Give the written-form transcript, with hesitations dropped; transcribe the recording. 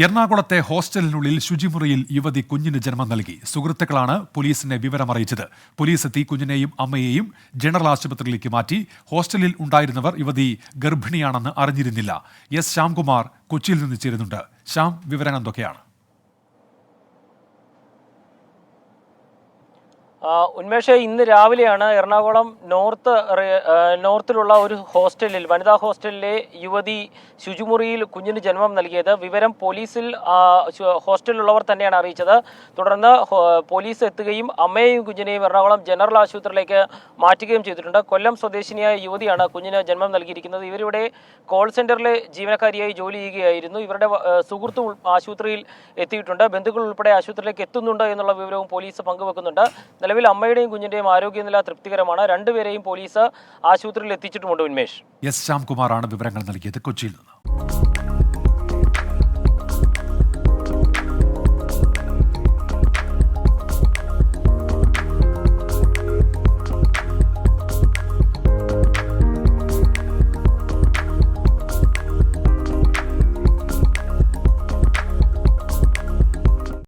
എറണാകുളത്തെ ഹോസ്റ്റലിനുള്ളിൽ ശുചിമുറിയിൽ യുവതി കുഞ്ഞിന് ജന്മം നൽകി. സുഹൃത്തുക്കളാണ് പോലീസിനെ വിവരമറിയിച്ചത്. പോലീസ് എത്തി കുഞ്ഞിനെയും അമ്മയെയും ജനറൽ ആശുപത്രിയിലേക്ക് മാറ്റി. ഹോസ്റ്റലിൽ ഉണ്ടായിരുന്നവർ യുവതി ഗർഭിണിയാണെന്ന് അറിഞ്ഞിരുന്നില്ല. എസ് ശ്യാംകുമാർ കൊച്ചിയിൽ നിന്ന് ചേരുന്നുണ്ട്. ശ്യാം, വിവരങ്ങൾ എന്തൊക്കെയാണ്? ഉന്മേഷ്, ഇന്ന് രാവിലെയാണ് എറണാകുളം നോർത്തിലുള്ള ഒരു ഹോസ്റ്റലിൽ, വനിതാ ഹോസ്റ്റലിലെ യുവതി ശുചിമുറിയിൽ കുഞ്ഞിന് ജന്മം നൽകിയത്. വിവരം പോലീസിൽ ഹോസ്റ്റലിലുള്ളവർ തന്നെയാണ് അറിയിച്ചത്. തുടർന്ന് പോലീസ് എത്തുകയും അമ്മയെയും കുഞ്ഞിനെയും എറണാകുളം ജനറൽ ആശുപത്രിയിലേക്ക് മാറ്റുകയും ചെയ്തിട്ടുണ്ട്. കൊല്ലം സ്വദേശിനിയായ യുവതിയാണ് കുഞ്ഞിന് ജന്മം നൽകിയിരിക്കുന്നത്. ഇവരിവിടെ കോൾ സെന്ററിലെ ജീവനക്കാരിയായി ജോലി ചെയ്യുകയായിരുന്നു. ഇവരുടെ സുഹൃത്തും ആശുപത്രിയിൽ എത്തിയിട്ടുണ്ട്. ബന്ധുക്കൾ ഉൾപ്പെടെ ആശുപത്രിയിലേക്ക് എത്തുന്നുണ്ട് എന്നുള്ള വിവരവും പോലീസ് പങ്കുവെക്കുന്നുണ്ട്. നിലവിൽ അമ്മയുടെയും കുഞ്ഞിന്റെയും ആരോഗ്യനില തൃപ്തികരമാണ്. രണ്ടുപേരെയും പോലീസ് ആശുപത്രിയിൽ എത്തിച്ചിട്ടുമുണ്ട്. ഉന്മേഷ്, എസ് ശ്യാംകുമാറാണ് വിവരങ്ങൾ നൽകിയത് കൊച്ചിയിൽ നിന്ന്.